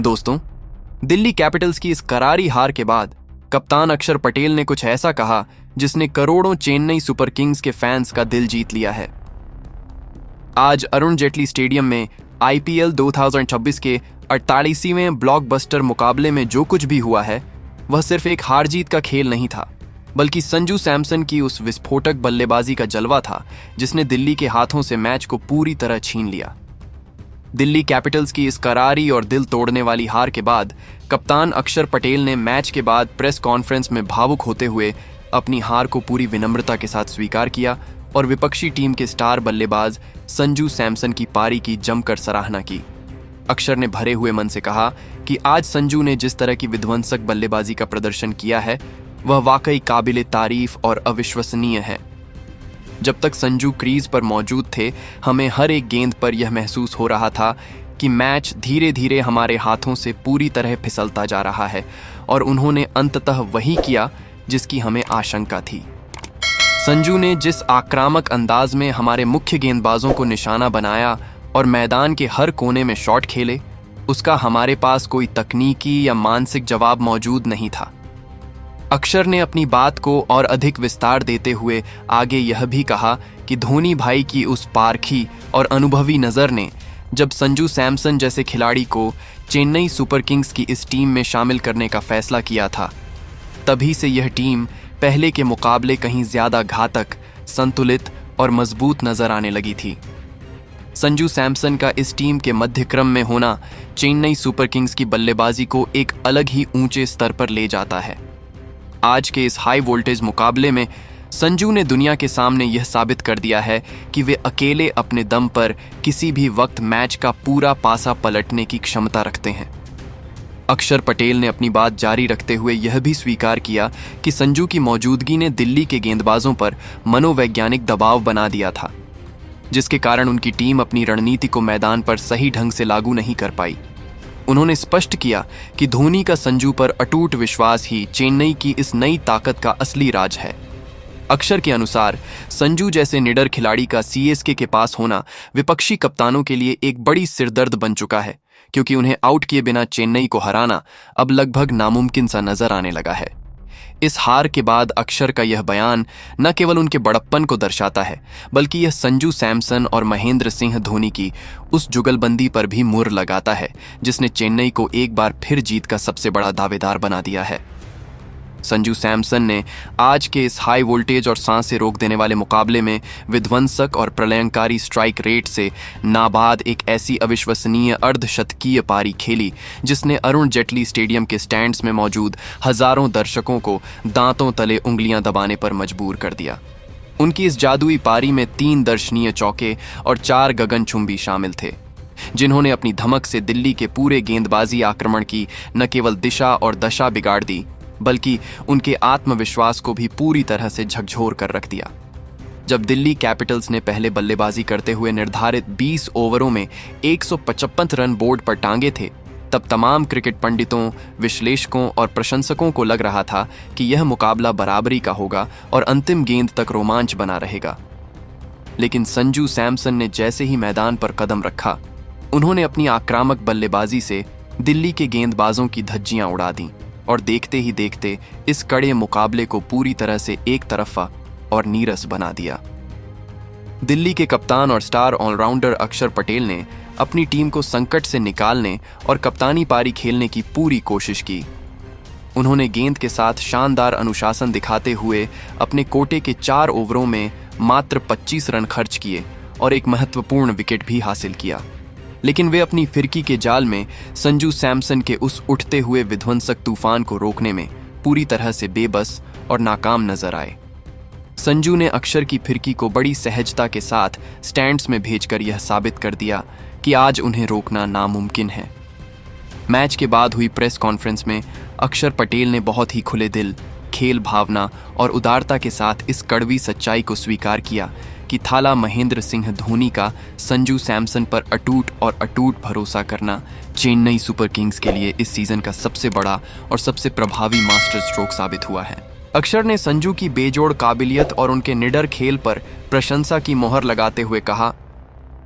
दोस्तों, दिल्ली कैपिटल्स की इस करारी हार के बाद कप्तान अक्षर पटेल ने कुछ ऐसा कहा जिसने करोड़ों चेन्नई सुपर किंग्स के फैंस का दिल जीत लिया है। आज अरुण जेटली स्टेडियम में आईपीएल 2026 के 48वें ब्लॉकबस्टर मुकाबले में जो कुछ भी हुआ है वह सिर्फ एक हार जीत का खेल नहीं था, बल्कि संजू सैमसन की उस विस्फोटक बल्लेबाजी का जलवा था जिसने दिल्ली के हाथों से मैच को पूरी तरह छीन लिया। दिल्ली कैपिटल्स की इस करारी और दिल तोड़ने वाली हार के बाद कप्तान अक्षर पटेल ने मैच के बाद प्रेस कॉन्फ्रेंस में भावुक होते हुए अपनी हार को पूरी विनम्रता के साथ स्वीकार किया और विपक्षी टीम के स्टार बल्लेबाज संजू सैमसन की पारी की जमकर सराहना की। अक्षर ने भरे हुए मन से कहा कि आज संजू ने जिस तरह की विध्वंसक बल्लेबाजी का प्रदर्शन किया है वह वाकई काबिले तारीफ और अविश्वसनीय है। जब तक संजू क्रीज पर मौजूद थे, हमें हर एक गेंद पर यह महसूस हो रहा था कि मैच धीरे धीरे हमारे हाथों से पूरी तरह फिसलता जा रहा है और उन्होंने अंततः वही किया जिसकी हमें आशंका थी। संजू ने जिस आक्रामक अंदाज में हमारे मुख्य गेंदबाजों को निशाना बनाया और मैदान के हर कोने में शॉट खेले, उसका हमारे पास कोई तकनीकी या मानसिक जवाब मौजूद नहीं था। अक्षर ने अपनी बात को और अधिक विस्तार देते हुए आगे यह भी कहा कि धोनी भाई की उस पारखी और अनुभवी नज़र ने जब संजू सैमसन जैसे खिलाड़ी को चेन्नई सुपर किंग्स की इस टीम में शामिल करने का फैसला किया था, तभी से यह टीम पहले के मुकाबले कहीं ज़्यादा घातक, संतुलित और मजबूत नजर आने लगी थी। संजू सैमसन का इस टीम के मध्य क्रम में होना चेन्नई सुपर किंग्स की बल्लेबाजी को एक अलग ही ऊंचे स्तर पर ले जाता है। आज के इस हाई वोल्टेज मुकाबले में संजू ने दुनिया के सामने यह साबित कर दिया है कि वे अकेले अपने दम पर किसी भी वक्त मैच का पूरा पासा पलटने की क्षमता रखते हैं। अक्षर पटेल ने अपनी बात जारी रखते हुए यह भी स्वीकार किया कि संजू की मौजूदगी ने दिल्ली के गेंदबाजों पर मनोवैज्ञानिक दबाव बना दिया था, जिसके कारण उनकी टीम अपनी रणनीति को मैदान पर सही ढंग से लागू नहीं कर पाई। उन्होंने स्पष्ट किया कि धोनी का संजू पर अटूट विश्वास ही चेन्नई की इस नई ताकत का असली राज है। अक्षर के अनुसार संजू जैसे निडर खिलाड़ी का सीएसके के पास होना विपक्षी कप्तानों के लिए एक बड़ी सिरदर्द बन चुका है, क्योंकि उन्हें आउट किए बिना चेन्नई को हराना अब लगभग नामुमकिन सा नजर आने लगा है। इस हार के बाद अक्षर का यह बयान न केवल उनके बड़प्पन को दर्शाता है, बल्कि यह संजू सैमसन और महेंद्र सिंह धोनी की उस जुगलबंदी पर भी मुहर लगाता है जिसने चेन्नई को एक बार फिर जीत का सबसे बड़ा दावेदार बना दिया है। संजू सैमसन ने आज के इस हाई वोल्टेज और सांसें रोक देने वाले मुकाबले में विध्वंसक और प्रलयंकारी स्ट्राइक रेट से नाबाद एक ऐसी अविश्वसनीय अर्धशतकीय पारी खेली जिसने अरुण जेटली स्टेडियम के स्टैंड्स में मौजूद हजारों दर्शकों को दांतों तले उंगलियां दबाने पर मजबूर कर दिया। उनकी इस जादुई पारी में 3 दर्शनीय चौके और 4 गगनचुंबी शामिल थे, जिन्होंने अपनी धमक से दिल्ली के पूरे गेंदबाजी आक्रमण की न केवल दिशा और दशा बिगाड़ दी, बल्कि उनके आत्मविश्वास को भी पूरी तरह से झकझोर कर रख दिया। जब दिल्ली कैपिटल्स ने पहले बल्लेबाजी करते हुए निर्धारित 20 ओवरों में 155 रन बोर्ड पर टांगे थे, तब तमाम क्रिकेट पंडितों, विश्लेषकों और प्रशंसकों को लग रहा था कि यह मुकाबला बराबरी का होगा और अंतिम गेंद तक रोमांच बना रहेगा। लेकिन संजू सैमसन ने जैसे ही मैदान पर कदम रखा, उन्होंने अपनी आक्रामक बल्लेबाजी से दिल्ली के गेंदबाजों की धज्जियां उड़ा दी और देखते ही देखते इस कड़े मुकाबले को पूरी तरह से एक तरफा और नीरस बना दिया। दिल्ली के कप्तान और स्टार ऑलराउंडर अक्षर पटेल ने अपनी टीम को संकट से निकालने और कप्तानी पारी खेलने की पूरी कोशिश की। उन्होंने गेंद के साथ शानदार अनुशासन दिखाते हुए अपने कोटे के 4 ओवरों में मात्र 25 रन खर्च किए और एक महत्वपूर्ण विकेट भी हासिल किया। लेकिन वे अपनी फिरकी के जाल में संजू सैमसन के उस उठते हुए विध्वंसक तूफान को रोकने में पूरी तरह से बेबस और नाकाम नजर आए। संजू ने अक्षर की फिरकी को बड़ी सहजता के साथ स्टैंड्स में भेजकर यह साबित कर दिया कि आज उन्हें रोकना नामुमकिन है। मैच के बाद हुई प्रेस कॉन्फ्रेंस में अक्षर पटेल ने बहुत ही खुले दिल, खेल भावना और उदारता के साथ इस कड़वी सच्चाई को स्वीकार किया कि थाला महेंद्र सिंह धोनी का संजू सैमसन पर अटूट भरोसा करना चेन्नई सुपर किंग्स के लिए इस सीजन का सबसे बड़ा और सबसे प्रभावी मास्टर स्ट्रोक साबित हुआ है। अक्षर ने संजू की बेजोड़ काबिलियत और उनके निडर खेल पर प्रशंसा की मोहर लगाते हुए कहा,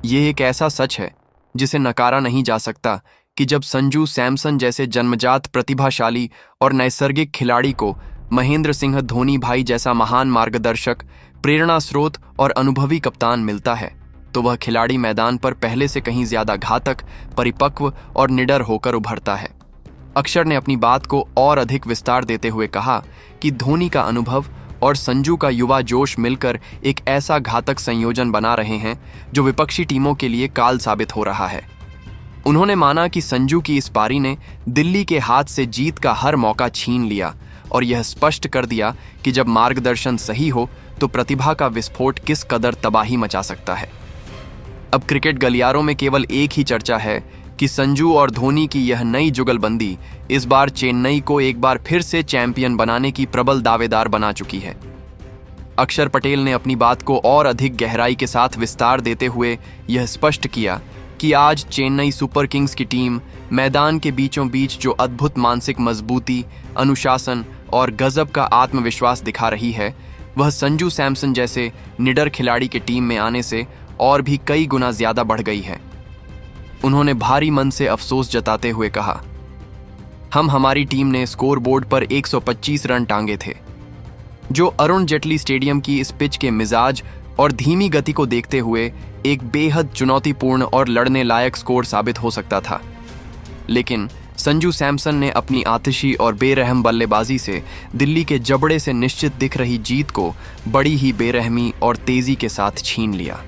यह एक ऐसा सच है जिसे नकारा नहीं जा सकता कि जब संजू सैमसन जैसे जन्मजात प्रतिभाशाली और नैसर्गिक खिलाड़ी को महेंद्र सिंह धोनी भाई जैसा महान मार्गदर्शक, प्रेरणा स्रोत और अनुभवी कप्तान मिलता है तो वह खिलाड़ी मैदान पर पहले से कहीं ज्यादा घातक, परिपक्व और निडर होकर उभरता है। अक्षर ने अपनी बात को और अधिक विस्तार देते हुए कहा कि धोनी का अनुभव और संजू का युवा जोश मिलकर एक ऐसा घातक संयोजन बना रहे हैं जो विपक्षी टीमों के लिए काल साबित हो रहा है। उन्होंने माना कि संजू की इस पारी ने दिल्ली के हाथ से जीत का हर मौका छीन लिया और यह स्पष्ट कर दिया कि जब मार्गदर्शन सही हो तो प्रतिभा का विस्फोट किस कदर तबाही मचा सकता है। अब क्रिकेट गलियारों में केवल एक ही चर्चा है कि संजू और धोनी की यह नई जुगलबंदी इस बार चेन्नई को एक बार फिर से चैंपियन बनाने की प्रबल दावेदार बना चुकी है। अक्षर पटेल ने अपनी बात को और अधिक गहराई के साथ विस्तार देते हुए यह स्पष्ट किया कि आज चेन्नई सुपर किंग्स की टीम मैदान के बीचों बीच जो अद्भुत मानसिक मजबूती, अनुशासन और गजब का आत्मविश्वास दिखा रही है, वह संजू सैमसन जैसे निडर खिलाड़ी के टीम में आने से और भी कई गुना ज्यादा बढ़ गई है। उन्होंने भारी मन से अफसोस जताते हुए कहा, हमारी टीम ने स्कोरबोर्ड पर 125 रन टांगे थे, जो अरुण जेटली स्टेडियम की इस पिच के मिजाज और धीमी गति को देखते हुए एक बेहद चुनौतीपूर्ण और लड़ने लायक स्कोर साबित हो सकता था। लेकिन संजू सैमसन ने अपनी आतिशी और बेरहम बल्लेबाजी से दिल्ली के जबड़े से निश्चित दिख रही जीत को बड़ी ही बेरहमी और तेजी के साथ छीन लिया।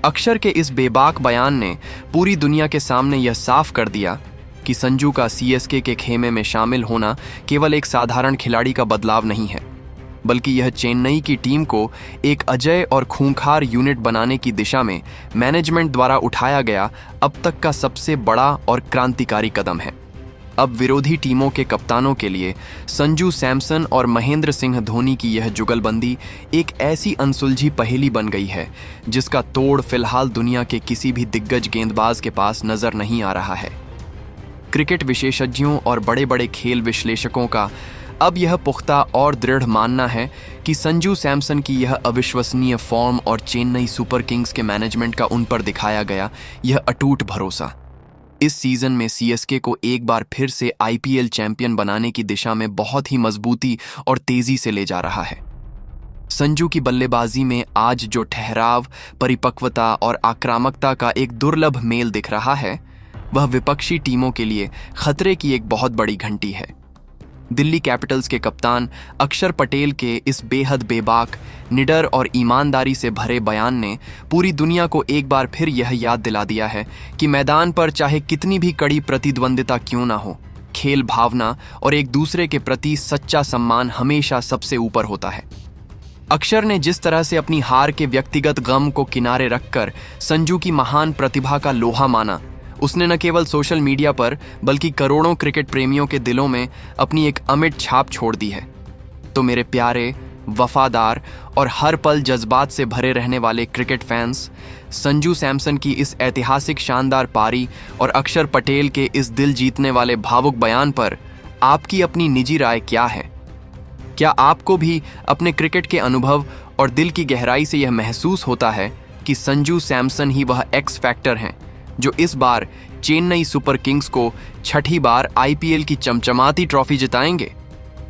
अक्षर के इस बेबाक बयान ने पूरी दुनिया के सामने यह साफ कर दिया कि संजू का सीएसके के खेमे में शामिल होना केवल एक साधारण खिलाड़ी का बदलाव नहीं है, बल्कि यह चेन्नई की टीम को एक अजेय और खूंखार यूनिट बनाने की दिशा में मैनेजमेंट द्वारा उठाया गया अब तक का सबसे बड़ा और क्रांतिकारी कदम है। अब विरोधी टीमों के कप्तानों के लिए संजू सैमसन और महेंद्र सिंह धोनी की यह जुगलबंदी एक ऐसी अनसुलझी पहेली बन गई है जिसका तोड़ फिलहाल दुनिया के किसी भी दिग्गज गेंदबाज के पास नजर नहीं आ रहा है। क्रिकेट विशेषज्ञों और बड़े बड़े खेल विश्लेषकों का अब यह पुख्ता और दृढ़ मानना है कि संजू सैमसन की यह अविश्वसनीय फॉर्म और चेन्नई सुपर किंग्स के मैनेजमेंट का उन पर दिखाया गया यह अटूट भरोसा इस सीजन में सीएसके को एक बार फिर से आईपीएल चैंपियन बनाने की दिशा में बहुत ही मजबूती और तेजी से ले जा रहा है। संजू की बल्लेबाजी में आज जो ठहराव, परिपक्वता और आक्रामकता का एक दुर्लभ मेल दिख रहा है, वह विपक्षी टीमों के लिए खतरे की एक बहुत बड़ी घंटी है। दिल्ली कैपिटल्स के कप्तान अक्षर पटेल के इस बेहद बेबाक, निडर और ईमानदारी से भरे बयान ने पूरी दुनिया को एक बार फिर यह याद दिला दिया है कि मैदान पर चाहे कितनी भी कड़ी प्रतिद्वंदिता क्यों ना हो, खेल भावना और एक दूसरे के प्रति सच्चा सम्मान हमेशा सबसे ऊपर होता है। अक्षर ने जिस तरह से अपनी हार के व्यक्तिगत गम को किनारे रखकर संजू की महान प्रतिभा का लोहा माना, उसने न केवल सोशल मीडिया पर बल्कि करोड़ों क्रिकेट प्रेमियों के दिलों में अपनी एक अमिट छाप छोड़ दी है। तो मेरे प्यारे, वफादार और हर पल जज्बात से भरे रहने वाले क्रिकेट फैंस, संजू सैमसन की इस ऐतिहासिक शानदार पारी और अक्षर पटेल के इस दिल जीतने वाले भावुक बयान पर आपकी अपनी निजी राय क्या है? क्या आपको भी अपने क्रिकेट के अनुभव और दिल की गहराई से यह महसूस होता है कि संजू सैमसन ही वह एक्स फैक्टर हैं जो इस बार चेन्नई सुपर किंग्स को छठी बार आईपीएल की चमचमाती ट्रॉफी जिताएंगे?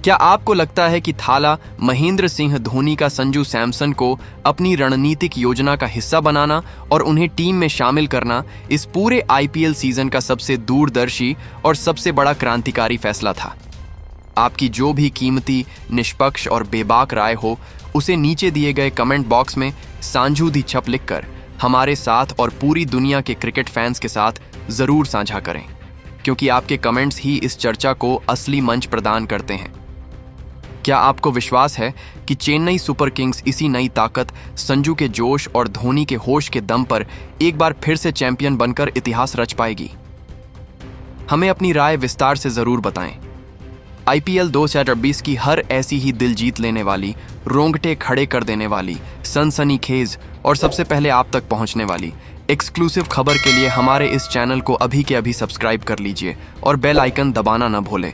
क्या आपको लगता है कि थाला महेंद्र सिंह धोनी का संजू सैमसन को अपनी रणनीतिक योजना का हिस्सा बनाना और उन्हें टीम में शामिल करना इस पूरे आईपीएल सीजन का सबसे दूरदर्शी और सबसे बड़ा क्रांतिकारी फैसला था? आपकी जो भी कीमती, निष्पक्ष और बेबाक राय हो, उसे नीचे दिए गए कमेंट बॉक्स में सांझू दी छप लिखकर हमारे साथ और पूरी दुनिया के क्रिकेट फैंस के साथ जरूर साझा करें, क्योंकि आपके कमेंट्स ही इस चर्चा को असली मंच प्रदान करते हैं। क्या आपको विश्वास है कि चेन्नई सुपर किंग्स इसी नई ताकत, संजू के जोश और धोनी के होश के दम पर एक बार फिर से चैंपियन बनकर इतिहास रच पाएगी? हमें अपनी राय विस्तार से जरूर बताएं। आईपीएल 2024 की हर ऐसी ही दिल जीत लेने वाली, रोंगटे खड़े कर देने वाली, सनसनीखेज और सबसे पहले आप तक पहुंचने वाली एक्सक्लूसिव खबर के लिए हमारे इस चैनल को अभी के अभी सब्सक्राइब कर लीजिए और बेल आइकन दबाना न भूलें।